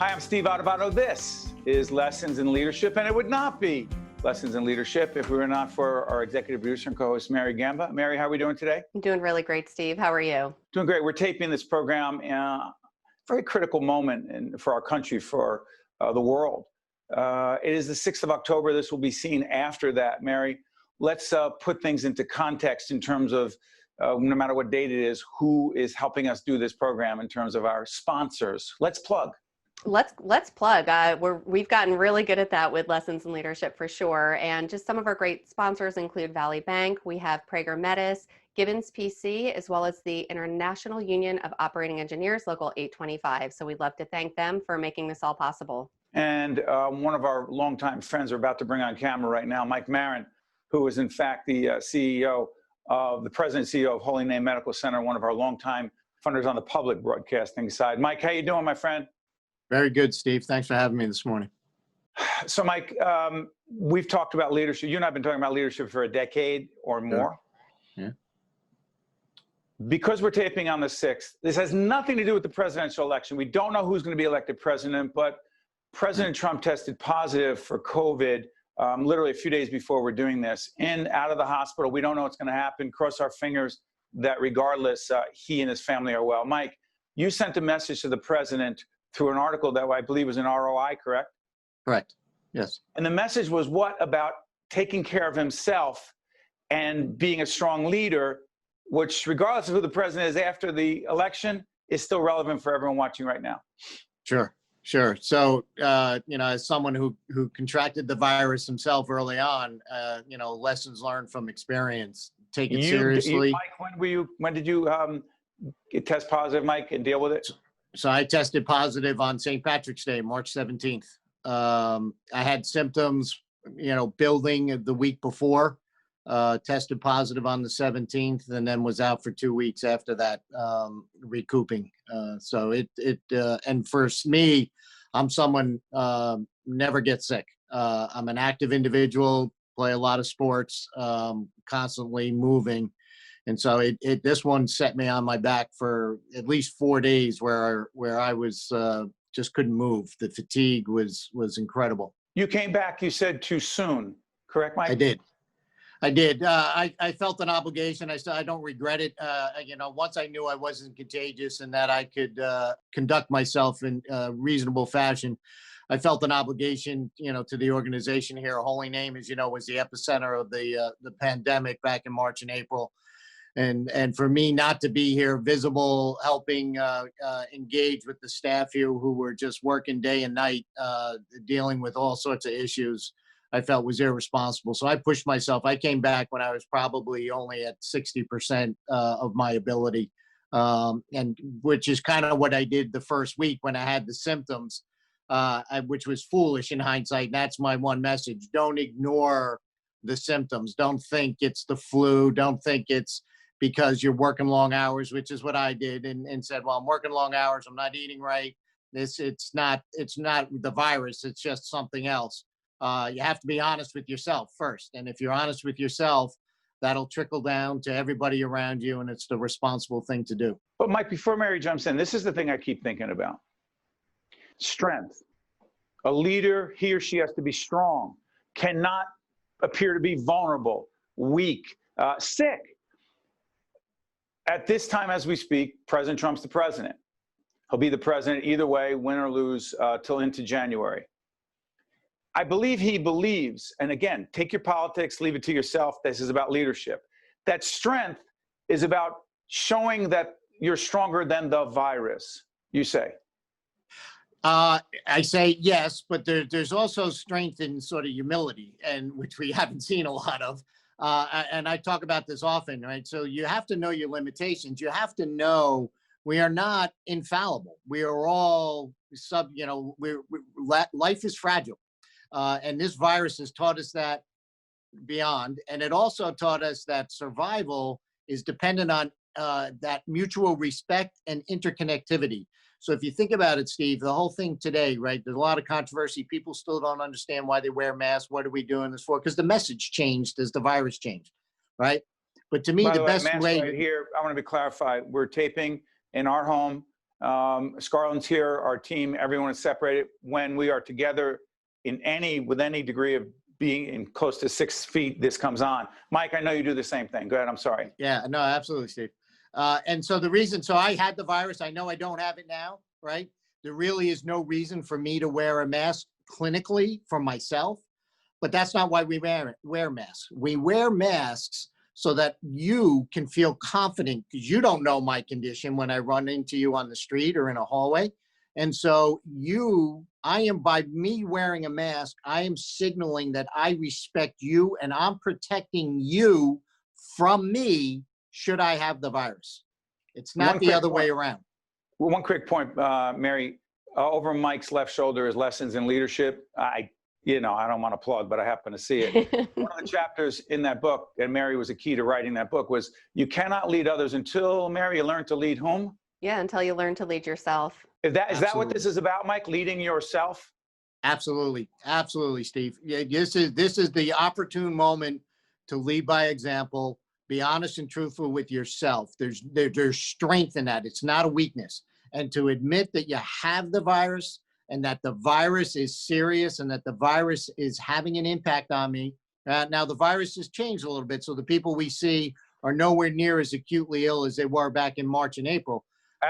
Hi, I'm Steve Adubato. This is Lessons in Leadership, and it would not be Lessons in Leadership if we were not for our executive producer and co-host, Mary Gamba. Mary, how are we doing today? I'm doing really great, Steve. How are you? Doing great. We're taping this program in a very critical moment for our country, for the world. It is the 6th of October. This will be seen after that. Mary, let's put things into context in terms of no matter what date it is, who is helping us do this program in terms of our sponsors. Let's plug. Let's plug. We've gotten really good at that with Lessons in Leadership for sure. And just some of our great sponsors include Valley Bank. We have Prager Metis, Gibbons PC, as well as the International Union of Operating Engineers, Local 825. So we'd love to thank them for making this all possible. And one of our longtime friends we're about to bring on camera right now, Mike Marin, who is in fact the president and CEO of Holy Name Medical Center, one of our longtime funders on the public broadcasting side. Mike, how you doing, my friend? Very good, Steve. Thanks for having me this morning. So, Mike, we've talked about leadership. You and I have been talking about leadership for a decade or more. Yeah. Because we're taping on the 6th, this has nothing to do with the presidential election. We don't know who's going to be elected president, but President Trump tested positive for COVID literally a few days before we're doing this. Out of the hospital. We don't know what's going to happen. Cross our fingers that regardless, he and his family are well. Mike, you sent a message to the president through an article that I believe was in ROI, correct? Correct. Yes. And the message was what about taking care of himself and being a strong leader, which regardless of who the president is after the election, is still relevant for everyone watching right now. Sure. So, as someone who contracted the virus himself early on, lessons learned from experience, take it seriously. Mike, when did you test positive, Mike, and deal with it? So I tested positive on St. Patrick's Day, March 17th. I had symptoms, building the week before, tested positive on the 17th, and then was out for 2 weeks after that, recouping. And for me, I'm someone never gets sick. I'm an active individual, play a lot of sports, constantly moving. And so this one set me on my back for at least 4 days where I was just couldn't move. The fatigue was incredible. You came back, you said too soon, correct, Mike? I did. I felt an obligation. I don't regret it. Once I knew I wasn't contagious and that I could conduct myself in a reasonable fashion, I felt an obligation, to the organization here. Holy Name, as you know, was the epicenter of the pandemic back in March and April. And for me not to be here visible, helping engage with the staff here who were just working day and night, dealing with all sorts of issues, I felt was irresponsible. So I pushed myself. I came back when I was probably only at 60% of my ability, and which is kind of what I did the first week when I had the symptoms, which was foolish in hindsight. And that's my one message. Don't ignore the symptoms. Don't think it's the flu. Don't think it's because you're working long hours, which is what I did, and said, well, I'm working long hours. I'm not eating right. It's not the virus. It's just something else. You have to be honest with yourself first. And if you're honest with yourself, that'll trickle down to everybody around you. And it's the responsible thing to do. But Mike, before Mary jumps in, this is the thing I keep thinking about. Strength. A leader, he or she has to be strong, cannot appear to be vulnerable, weak, sick. At this time, as we speak, President Trump's the president. He'll be the president either way, win or lose, till into January. I believe he believes, and again, take your politics, leave it to yourself. This is about leadership. That strength is about showing that you're stronger than the virus, you say. I say yes, but there's also strength in sort of humility, and which we haven't seen a lot of. And I talk about this often, right? So you have to know your limitations. You have to know we are not infallible. We are all life is fragile. And this virus has taught us that beyond. And it also taught us that survival is dependent on that mutual respect and interconnectivity. So if you think about it, Steve, the whole thing today, right? There's a lot of controversy. People still don't understand why they wear masks. What are we doing this for? Because the message changed as the virus changed, right? But to me, the best way right here, I want to be clarified. We're taping in our home. Scarlett's here, our team, everyone is separated. When we are together with any degree of being in close to 6 feet, this comes on. Mike, I know you do the same thing. Go ahead, I'm sorry. Yeah, no, absolutely, Steve. And so so I had the virus. I know I don't have it now, right? There really is no reason for me to wear a mask clinically for myself, but that's not why we wear masks. We wear masks so that you can feel confident, because you don't know my condition when I run into you on the street or in a hallway. And so by me wearing a mask, I am signaling that I respect you and I'm protecting you from me should I have the virus. It's not the other way around. Well, one quick point, Mary, over Mike's left shoulder is Lessons in Leadership. I don't want to plug, but I happen to see it. One of the chapters in that book, and Mary was a key to writing that book, was you cannot lead others until, Mary, you learn to lead whom? Yeah, until you learn to lead yourself. Is that what this is about, Mike? Leading yourself? Absolutely. Absolutely, Steve. Yeah, this is the opportune moment to lead by example, be honest and truthful with yourself. There's strength in that. It's not a weakness. And to admit that you have the virus and that the virus is serious and that the virus is having an impact on me. Now the virus has changed a little bit. So the people we see are nowhere near as acutely ill as they were back in March and April.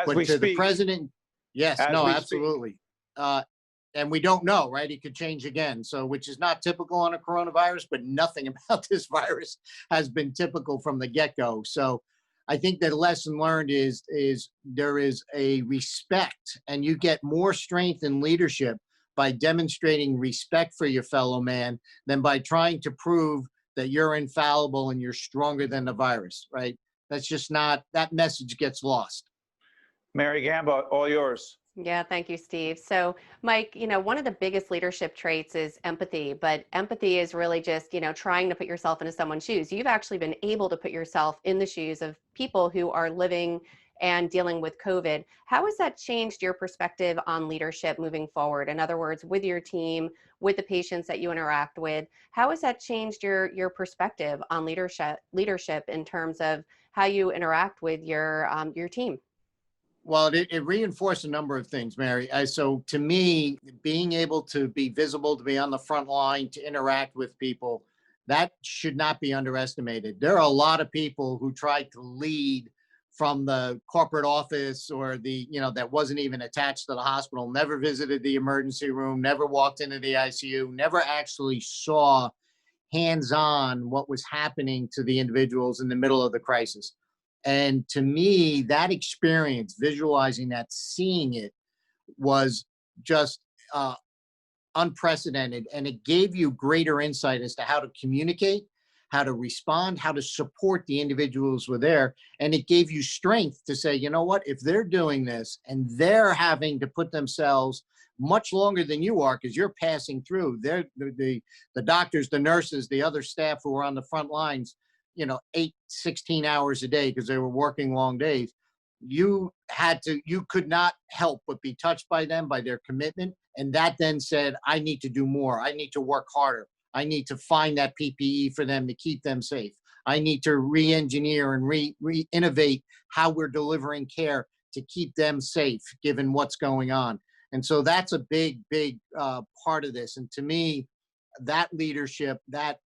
But to the president, yes, no, absolutely. And we don't know, right? It could change again. So, which is not typical on a coronavirus, but nothing about this virus has been typical from the get-go. So I think that lesson learned is there is a respect, and you get more strength in leadership by demonstrating respect for your fellow man than by trying to prove that you're infallible and you're stronger than the virus, right? That's just not, that message gets lost. Mary Gamba, all yours. Yeah, thank you, Steve. So, Mike, one of the biggest leadership traits is empathy, but empathy is really just, trying to put yourself into someone's shoes. You've actually been able to put yourself in the shoes of people who are living and dealing with COVID. How has that changed your perspective on leadership moving forward? In other words, with your team, with the patients that you interact with, how has that changed your perspective on leadership in terms of how you interact with your team? Well, it reinforced a number of things, Mary. So to me, being able to be visible, to be on the front line, to interact with people, that should not be underestimated. There are a lot of people who tried to lead from the corporate office or that wasn't even attached to the hospital, never visited the emergency room, never walked into the ICU, never actually saw hands-on what was happening to the individuals in the middle of the crisis. And to me, that experience, visualizing that, seeing it, was just unprecedented. And it gave you greater insight as to how to communicate, how to respond, how to support the individuals who were there. And it gave you strength to say, you know what, if they're doing this and they're having to put themselves much longer than you are, because you're passing through, the doctors, the nurses, the other staff who are on the front lines, 16 hours a day because they were working long days. You could not help but be touched by them, by their commitment. And that then said, I need to do more. I need to work harder. I need to find that PPE for them to keep them safe. I need to re-engineer and re-innovate how we're delivering care to keep them safe, given what's going on. And so that's a big part of this. And to me, that leadership, that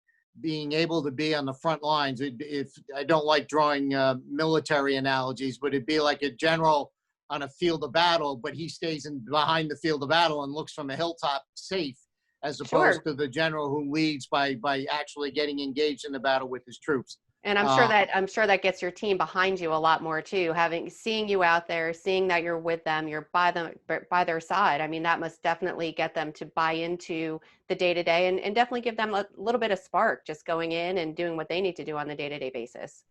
being able to be on the front lines, if I don't like drawing military analogies, but it'd be like a general on a field of battle, but he stays behind the field of battle and looks from a hilltop safe, as opposed to the general who leads by actually getting engaged in the battle with his troops. And I'm sure that gets your team behind you a lot more too. Seeing you out there, seeing that you're with them, you're by their side. I mean, that must definitely get them to buy into the day-to-day and definitely give them a little bit of spark just going in and doing what they need to do on the day-to-day basis.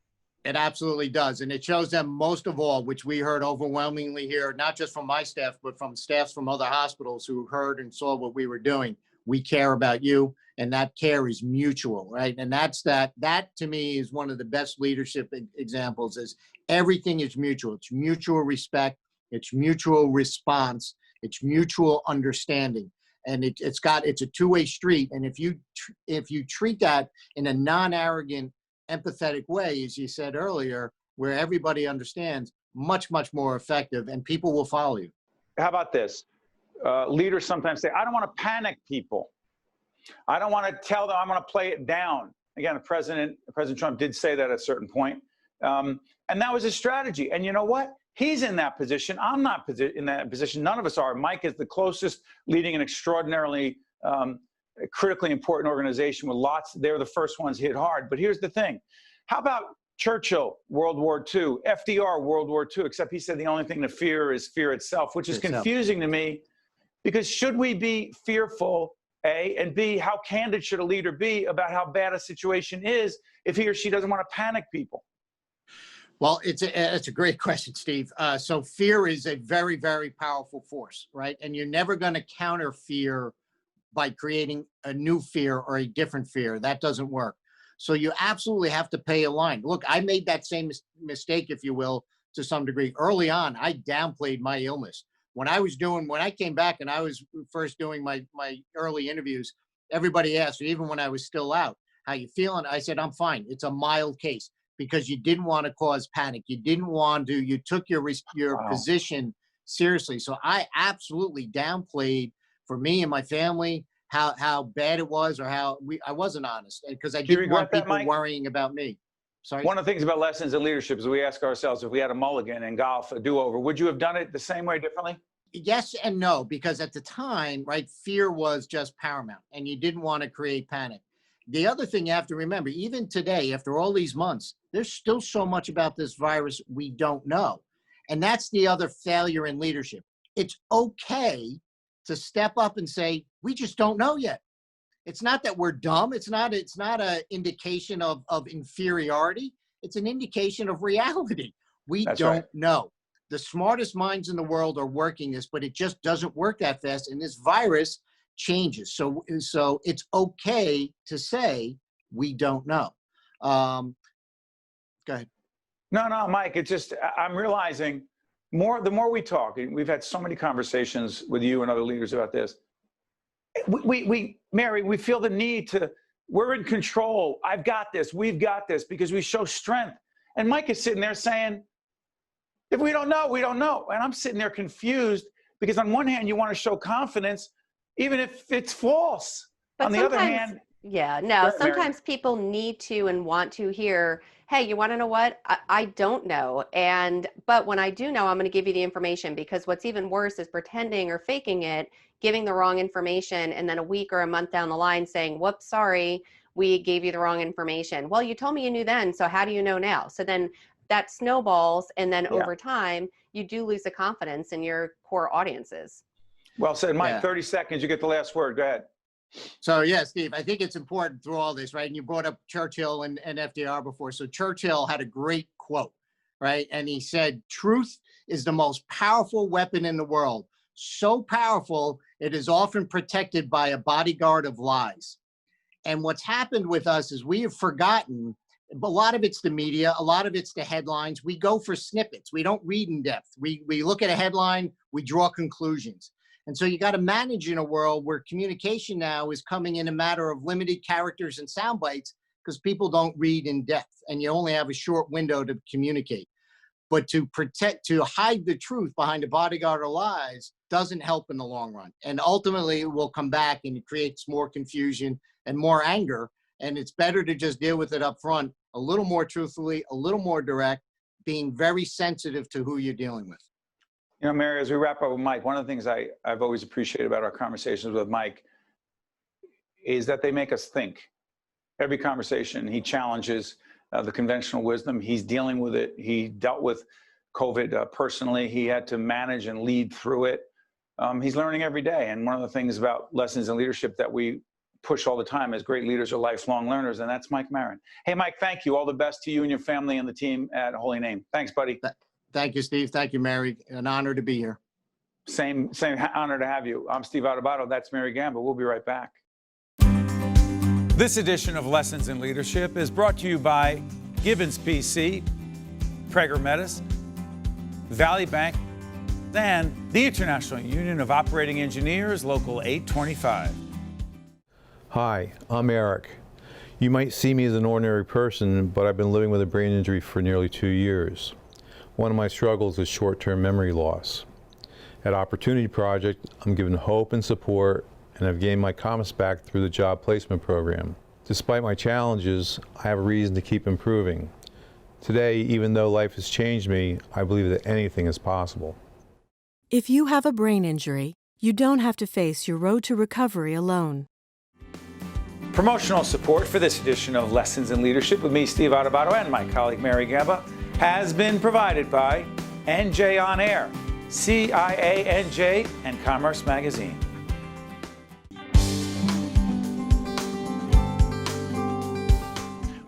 It absolutely does. And it shows them, most of all, which we heard overwhelmingly here, not just from my staff, but from staffs from other hospitals who heard and saw what we were doing. We care about you. And that care is mutual, right? And that to me is one of the best leadership examples, is everything is mutual. It's mutual respect. It's mutual response. It's mutual understanding. And it's a two-way street. And if you treat that in a non-arrogant, empathetic way, as you said earlier, where everybody understands, much, much more effective, and people will follow you. How about this? Leaders sometimes say, I don't want to panic people. I don't want to tell them I'm going to play it down. Again, President Trump did say that at a certain point. And that was his strategy. And you know what? He's in that position. I'm not in that position. None of us are. Mike is the closest, leading an extraordinarily critically important organization with lots. They were the first ones hit hard. But here's the thing. How about Churchill, World War II, FDR, World War II, except he said the only thing to fear is fear itself, which is confusing to me, because should we be fearful, A, and B, how candid should a leader be about how bad a situation is if he or she doesn't want to panic people? Well, it's a great question, Steve. So fear is a very, very powerful force, right? And you're never going to counter fear by creating a new fear or a different fear. That doesn't work. So you absolutely have to pay a line. Look, I made that same mistake, if you will, to some degree. Early on, I downplayed my illness. When I came back and I was first doing my early interviews, everybody asked me, even when I was still out, how you feeling? I said, I'm fine. It's a mild case, because you didn't want to cause panic. You didn't want to, you took your position seriously. So I absolutely downplayed, for me and my family, how bad it was, or I wasn't honest, because I didn't want people worrying about me. Sorry? One of the things about lessons in leadership is we ask ourselves, if we had a mulligan in golf, a do-over, would you have done it the same way, differently? Yes and no, because at the time, right, fear was just paramount, and you didn't want to create panic. The other thing you have to remember, even today, after all these months, there's still so much about this virus we don't know. And that's the other failure in leadership. It's okay to step up and say, we just don't know yet. It's not that we're dumb. It's not an indication of inferiority. It's an indication of reality. We don't know. The smartest minds in the world are working this, but it just doesn't work that fast. And this virus changes. So it's okay to say we don't know. Go ahead. No, Mike, it's just, I'm realizing the more we talk, and we've had so many conversations with you and other leaders about this, Mary, we feel the need we're in control. I've got this, we've got this, because we show strength. And Mike is sitting there saying, if we don't know, we don't know. And I'm sitting there confused, because on one hand, you want to show confidence, even if it's false. But on the other hand, sometimes people need to and want to hear, hey, you want to know what? I don't know. But when I do know, I'm going to give you the information, because what's even worse is pretending or faking it, giving the wrong information, and then a week or a month down the line saying, whoops, sorry, we gave you the wrong information. Well, you told me you knew then, so how do you know now? So then that snowballs, and then over time, you do lose the confidence in your core audiences. Well said, Mike. 30 seconds, you get the last word. Go ahead. So yeah, Steve, I think it's important through all this, right? And you brought up Churchill and FDR before. So Churchill had a great quote, right? And he said, truth is the most powerful weapon in the world. So powerful, it is often protected by a bodyguard of lies. And what's happened with us is we have forgotten, a lot of it's the media, a lot of it's the headlines. We go for snippets. We don't read in depth. We look at a headline, we draw conclusions. And so you got to manage in a world where communication now is coming in a matter of limited characters and sound bites, because people don't read in depth, and you only have a short window to communicate. But to hide the truth behind a bodyguard of lies doesn't help in the long run. And ultimately it will come back, and it creates more confusion and more anger. And it's better to just deal with it up front, a little more truthfully, a little more direct, being very sensitive to who you're dealing with. You know, Mary, as we wrap up with Mike, one of the things I've always appreciated about our conversations with Mike is that they make us think. Every conversation, he challenges the conventional wisdom. He's dealing with it. He dealt with COVID personally. He had to manage and lead through it. He's learning every day. And one of the things about lessons in leadership that we push all the time is great leaders are lifelong learners, and that's Mike Marin. Hey, Mike, thank you. All the best to you and your family and the team at Holy Name. Thanks, buddy. Thank you, Steve. Thank you, Mary. An honor to be here. Same honor to have you. I'm Steve Adubato. That's Mary Gamba. We'll be right back. This edition of Lessons in Leadership is brought to you by Gibbons PC, Prager Metis, Valley Bank, and the International Union of Operating Engineers, Local 825. Hi, I'm Eric. You might see me as an ordinary person, but I've been living with a brain injury for nearly 2 years. One of my struggles is short-term memory loss. At Opportunity Project, I'm given hope and support, and I've gained my confidence back through the job placement program. Despite my challenges, I have a reason to keep improving. Today, even though life has changed me, I believe that anything is possible. If you have a brain injury, you don't have to face your road to recovery alone. Promotional support for this edition of Lessons in Leadership with me, Steve Adubato, and my colleague Mary Gamba has been provided by NJ On Air, CIANJ, and Commerce Magazine.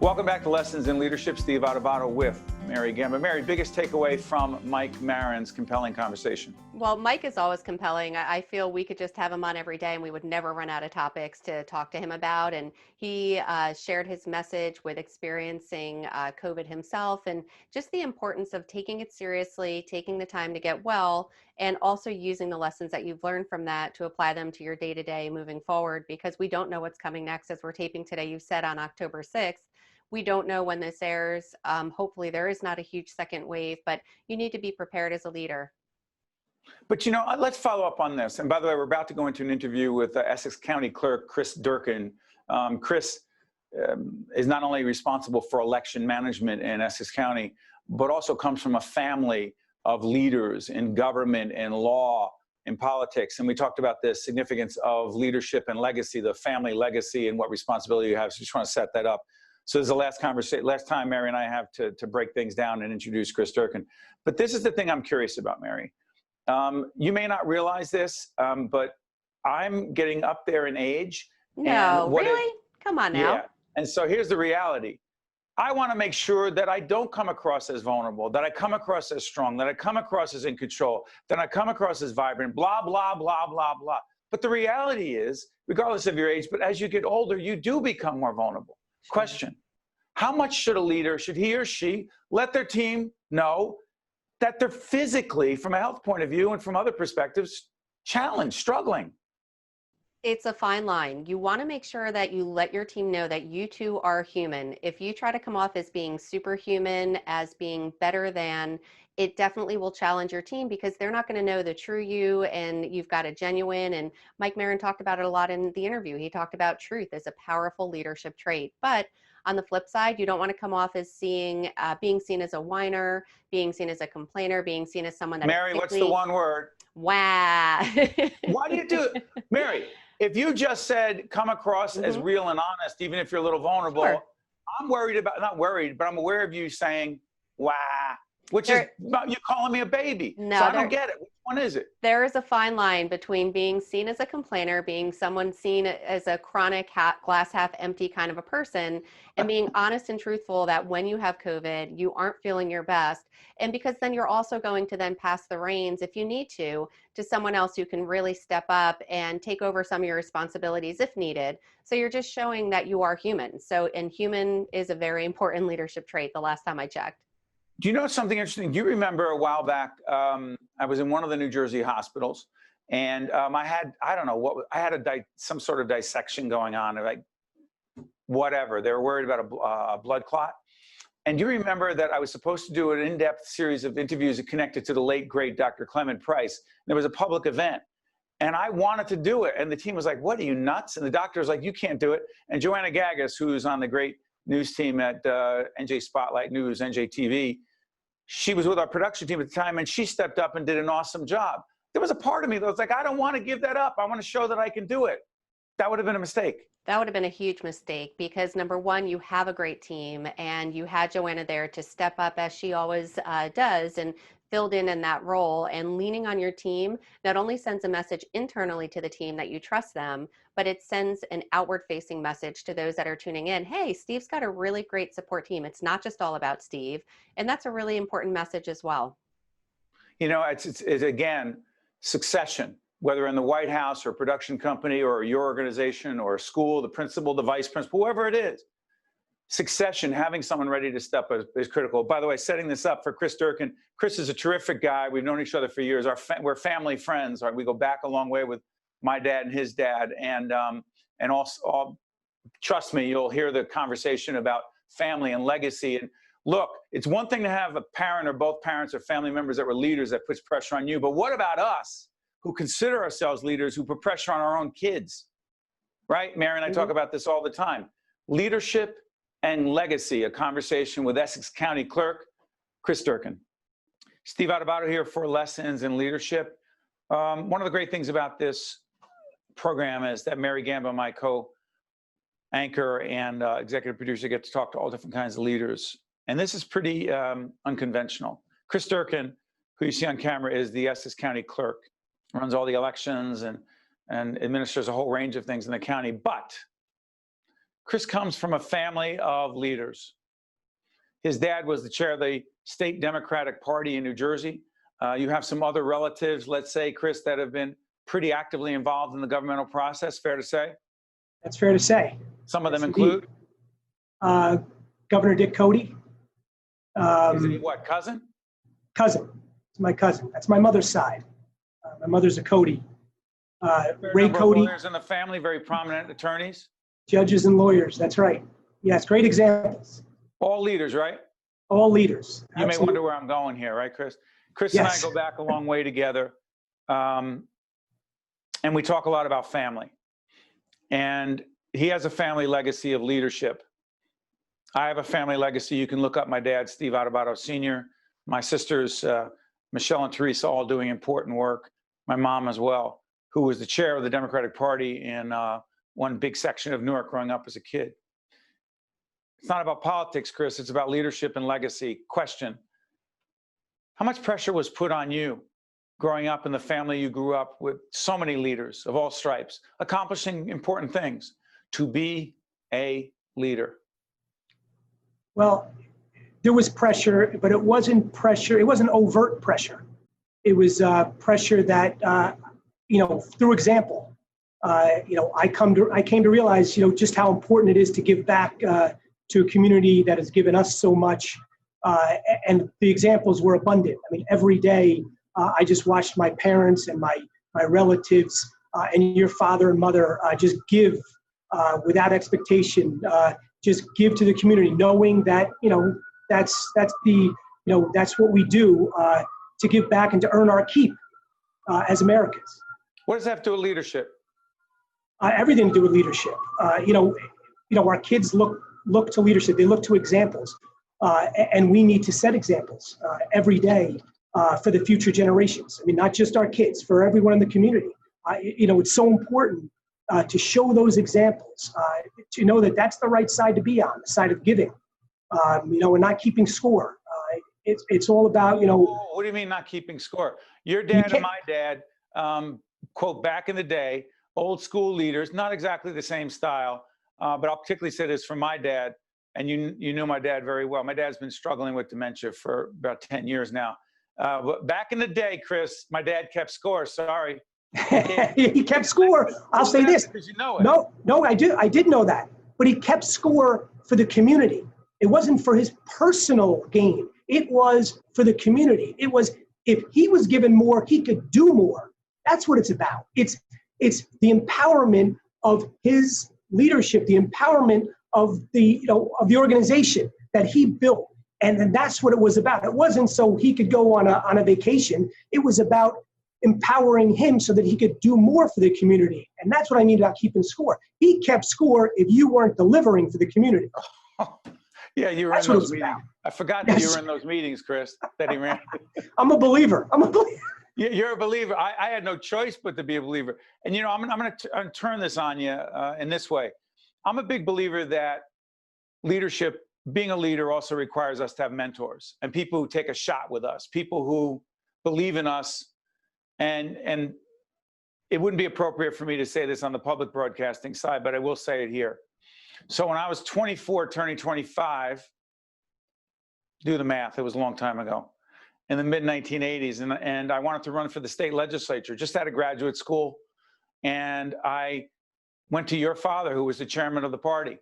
Welcome back to Lessons in Leadership. Steve Adubato with Mary Gamba. Mary, biggest takeaway from Mike Marin's compelling conversation? Well, Mike is always compelling. I feel we could just have him on every day and we would never run out of topics to talk to him about. And he shared his message with experiencing COVID himself and just the importance of taking it seriously, taking the time to get well, and also using the lessons that you've learned from that to apply them to your day-to-day moving forward, because we don't know what's coming next. As we're taping today, you said on October 6th, we don't know when this airs. Hopefully there is not a huge second wave, but you need to be prepared as a leader. But, you know, let's follow up on this. And by the way, we're about to go into an interview with Essex County Clerk Chris Durkin. Chris is not only responsible for election management in Essex County, but also comes from a family of leaders in government and law and politics. And we talked about the significance of leadership and legacy, the family legacy, and what responsibility you have. So just want to set that up. So this is the last time Mary and I have to break things down and introduce Chris Durkin. But this is the thing I'm curious about, Mary. You may not realize this, but I'm getting up there in age. No, really? Come on now. Yeah. And so here's the reality. I want to make sure that I don't come across as vulnerable, that I come across as strong, that I come across as in control, that I come across as vibrant, blah, blah, blah, blah, blah. But the reality is, regardless of your age, but as you get older, you do become more vulnerable. Question: how much should a leader, should he or she, let their team know that they're physically, from a health point of view and from other perspectives, challenged, struggling? It's a fine line. You want to make sure that you let your team know that you too are human. If you try to come off as being superhuman, as being better than, it definitely will challenge your team because they're not going to know the true you, and you've got a genuine, and Mike Marin talked about it a lot in the interview. He talked about truth as a powerful leadership trait. But on the flip side, you don't want to come off as being seen as a whiner, being seen as a complainer, being seen as someone that Mary, what's the one word? Wow. Why do you do it? Mary, if you just said come across as real and honest, even if you're a little vulnerable, Sure. I'm worried about, not worried, but I'm aware of you saying, wow, which is, you're calling me a baby. No, so I don't get it. Which one is it? There is a fine line between being seen as a complainer, being someone seen as a chronic glass half empty kind of a person, and being honest and truthful that when you have COVID, you aren't feeling your best. And because then you're also going to then pass the reins, if you need to someone else who can really step up and take over some of your responsibilities if needed. So you're just showing that you are human. So, and human is a very important leadership trait the last time I checked. Do you know something interesting? Do you remember a while back, I was in one of the New Jersey hospitals, and I had, I don't know what, I had some sort of dissection going on, like whatever. They were worried about a blood clot. And do you remember that I was supposed to do an in-depth series of interviews connected to the late, great Dr. Clement Price? There was a public event, and I wanted to do it. And the team was like, what, are you nuts? And the doctor was like, you can't do it. And Joanna Gagas, who's on the great news team at NJ Spotlight News, NJTV, she was with our production team at the time, and she stepped up and did an awesome job. There was a part of me that was like, I don't want to give that up. I want to show that I can do it. That would have been a mistake. That would have been a huge mistake because number one, you have a great team and you had Joanna there to step up as she always does and filled in that role, and leaning on your team not only sends a message internally to the team that you trust them, but it sends an outward facing message to those that are tuning in. Hey, Steve's got a really great support team. It's not just all about Steve. And that's a really important message as well. You know, it's again, succession, whether in the White House or a production company or your organization or a school, the principal, the vice principal, whoever it is. Succession, having someone ready to step up is critical. By the way, setting this up for Chris Durkin. Chris is a terrific guy. We've known each other for years. We're family friends. Right? We go back a long way with my dad and his dad. And also, trust me, you'll hear the conversation about family and legacy. And look, it's one thing to have a parent or both parents or family members that were leaders that puts pressure on you, but what about us who consider ourselves leaders who put pressure on our own kids, right? Mary and I talk about this all the time. Leadership and legacy, a conversation with Essex County Clerk, Chris Durkin. Steve Adubato here for Lessons in Leadership. One of the great things about this program is that Mary Gamba, my co-anchor and executive producer, get to talk to all different kinds of leaders. And this is pretty unconventional. Chris Durkin, who you see on camera, is the Essex County Clerk, runs all the elections and administers a whole range of things in the county. But Chris comes from a family of leaders. His dad was the chair of the state Democratic Party in New Jersey. You have some other relatives, let's say, Chris, that have been pretty actively involved in the governmental process, fair to say? That's fair to say. Some of them Yes, include? Governor Dick Cody. Is he what, cousin? Cousin. It's my cousin. That's my mother's side. My mother's a Cody. Ray Cody. Lawyers in the family, very prominent attorneys. Judges and lawyers. That's right. Yes, great examples. All leaders, right? All leaders. You may Absolutely. wonder where I'm going here, right, Chris? Chris Yes. and I go back a long way together. And we talk a lot about family. And he has a family legacy of leadership. I have a family legacy. You can look up my dad, Steve Adubato Sr., my sisters, Michelle and Teresa, all doing important work. My mom as well, who was the chair of the Democratic Party in one big section of Newark growing up as a kid. It's not about politics, Chris. It's about leadership and legacy. Question: how much pressure was put on you growing up in the family you grew up with, so many leaders of all stripes, accomplishing important things, to be a leader? Well, there was pressure, but it wasn't pressure. It wasn't overt pressure. It was pressure that, through example. I came to realize, just how important it is to give back to a community that has given us so much. And the examples were abundant. I mean, every day I just watched my parents and my relatives and your father and mother just give without expectation, just give to the community, knowing that, that's what we do to give back and to earn our keep as Americans. What does that have to do with leadership? Everything to do with leadership. Our kids look to leadership. They look to examples, and we need to set examples every day for the future generations. I mean, not just our kids, for everyone in the community. It's so important to show those examples, to know that that's the right side to be on, the side of giving, and not keeping score. It's all about, What do you mean not keeping score? Your dad and my dad, quote, back in the day, old school leaders, not exactly the same style, but I'll particularly say this for my dad, and you knew my dad very well. My dad's been struggling with dementia for about 10 years now. But back in the day, Chris, my dad kept score. Sorry. He kept score. I'll say this. Because you know it. No, I did know that. But he kept score for the community. It wasn't for his personal gain. It was for the community. It was, if he was given more, he could do more. That's what it's about. It's the empowerment of his leadership, the empowerment of the organization that he built. And that's what it was about. It wasn't so he could go on a vacation. It was about empowering him so that he could do more for the community. And that's what I mean about keeping score. He kept score if you weren't delivering for the community. Yeah, you were That's in what those it's meetings. about. I forgot that you were in those meetings, Chris, that he ran. I'm a believer. You're a believer. I had no choice but to be a believer. And, I'm going to turn this on you in this way. I'm a big believer that leadership, being a leader, also requires us to have mentors and people who take a shot with us, people who believe in us. And it wouldn't be appropriate for me to say this on the public broadcasting side, but I will say it here. So when I was 24, turning 25, do the math, it was a long time ago, in the mid-1980s, and I wanted to run for the state legislature, just out of graduate school. And I went to your father, who was the chairman of the party.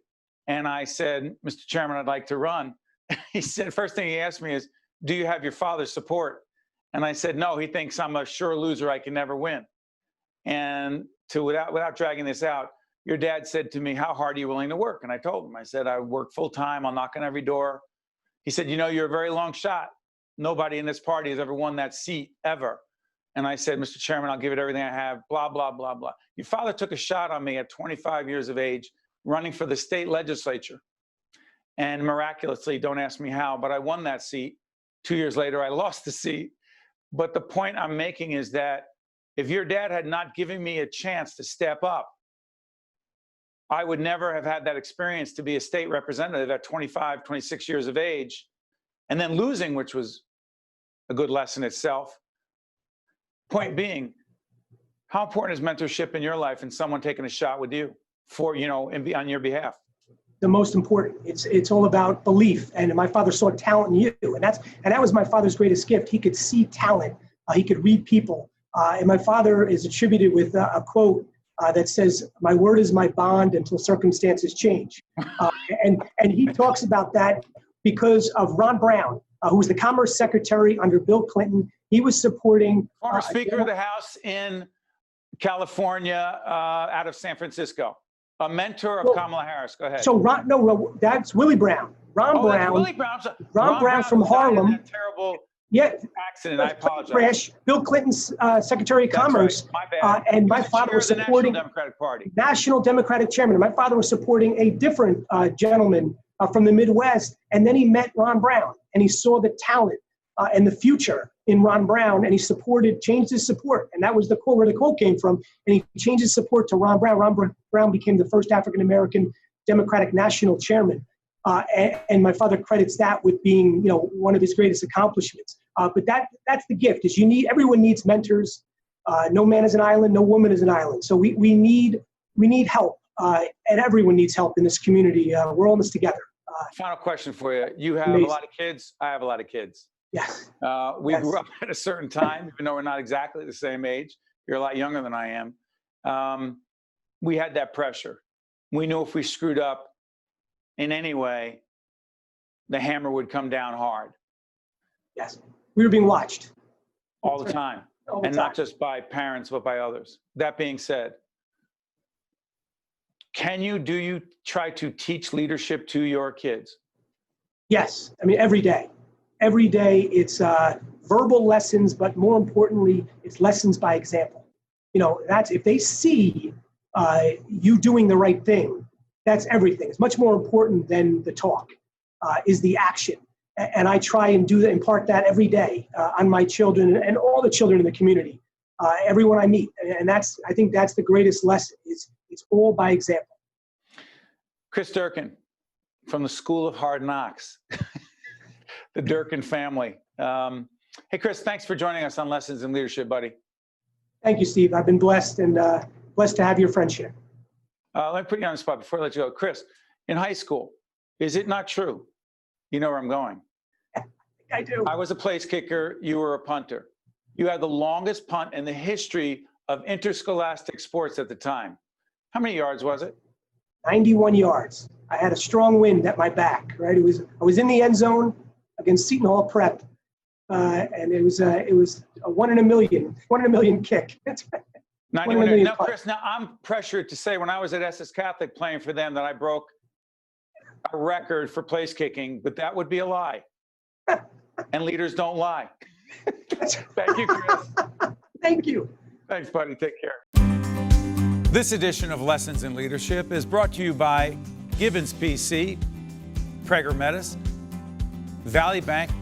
And I said, Mr. Chairman, I'd like to run. He said, first thing he asked me is, do you have your father's support? And I said, no, he thinks I'm a sure loser, I can never win. And without dragging this out, your dad said to me, how hard are you willing to work? And I told him, I said, I work full time, I'll knock on every door. He said, you know, you're a very long shot. Nobody in this party has ever won that seat, ever. And I said, Mr. Chairman, I'll give it everything I have, blah, blah, blah, blah. Your father took a shot on me at 25 years of age, running for the state legislature. And miraculously, don't ask me how, but I won that seat. 2 years later, I lost the seat. But the point I'm making is that if your dad had not given me a chance to step up, I would never have had that experience to be a state representative at 25, 26 years of age, and then losing, which was a good lesson itself. Point being, how important is mentorship in your life and someone taking a shot with you for, you know, and be on your behalf? The most important. It's all about belief. And my father saw talent in you, and that was my father's greatest gift. He could see talent. He could read people. And my father is attributed with a quote that says, "My word is my bond until circumstances change." And he talks about that because of Ron Brown, who was the Commerce Secretary under Bill Clinton. He was supporting former Speaker of the House in California, out of San Francisco. A mentor of Kamala Harris. Go ahead. So no, that's Willie Brown. Ron Brown. Willie Brown. Ron Brown from Harlem. Terrible Yeah. accident. I apologize. Crash. Bill Clinton's Secretary of Commerce. Right. My bad. And my father was supporting National Democratic Party. National Democratic Chairman. My father was supporting a different gentleman from the Midwest. And then he met Ron Brown, and he saw the talent and the future in Ron Brown, and he changed his support. And that was the quote where the quote came from. And he changed his support to Ron Brown. Ron Brown became the first African-American Democratic National Chairman. And my father credits that with being, you know, one of his greatest accomplishments. But that's the gift, is everyone needs mentors. No man is an island, no woman is an island. So we need help, and everyone needs help in this community. We're all in this together. Final question for you. You have Amazing. a lot of kids. I have a lot of kids. Yes. We Yes. grew up at a certain time, even though we're not exactly the same age. You're a lot younger than I am. We had that pressure. We knew if we screwed up in any way, the hammer would come down hard Yes. We were being watched. all the time. All the And time. not just by parents, but by others. That being said, do you try to teach leadership to your kids? Yes. I mean, every day. Every day it's verbal lessons, but more importantly, it's lessons by example. You know, that's if they see you doing the right thing, that's everything. It's much more important than the talk, is the action. And I try and impart that every day on my children and all the children in the community, everyone I meet. And I think that's the greatest lesson, is it's all by example. Chris Durkin from the School of Hard Knocks, the Durkin family. Hey, Chris, thanks for joining us on Lessons in Leadership, buddy. Thank you, Steve. I've been blessed and blessed to have your friendship. Let me put you on the spot before I let you go. Chris, in high school, is it not true? You know where I'm going. I do. I was a place kicker. You were a punter. You had the longest punt in the history of interscholastic sports at the time. How many yards was it? 91 yards. I had a strong wind at my back, right? I was in the end zone against Seton Hall Prep, and it was a 1 in a million kick. 91. Now, Chris, I'm pressured to say when I was at Essex Catholic playing for them that I broke a record for place kicking, but that would be a lie. And leaders don't lie. Thank you, Chris. Thank you. Thanks, buddy. Take care. This edition of Lessons in Leadership is brought to you by Gibbons PC, Prager Metis, Valley Bank,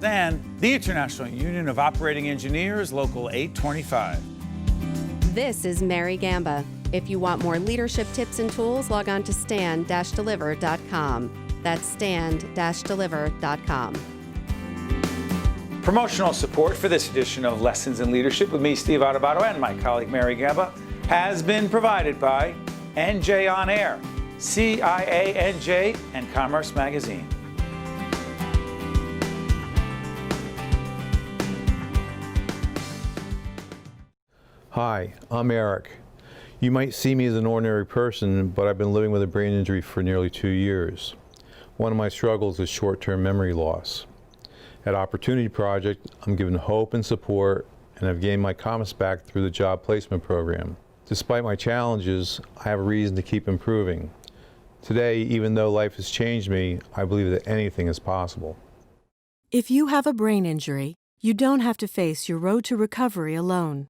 and the International Union of Operating Engineers, Local 825. This is Mary Gamba. If you want more leadership tips and tools, log on to stand-deliver.com. That's stand-deliver.com. Promotional support for this edition of Lessons in Leadership with me, Steve Adubato, and my colleague Mary Gamba has been provided by NJ On Air, CIANJ, and Commerce Magazine. Hi, I'm Eric. You might see me as an ordinary person, but I've been living with a brain injury for nearly 2 years. One of my struggles is short-term memory loss. At Opportunity Project, I'm given hope and support, and I've gained my comments back through the job placement program. Despite my challenges, I have a reason to keep improving. Today, even though life has changed me, I believe that anything is possible. If you have a brain injury, you don't have to face your road to recovery alone.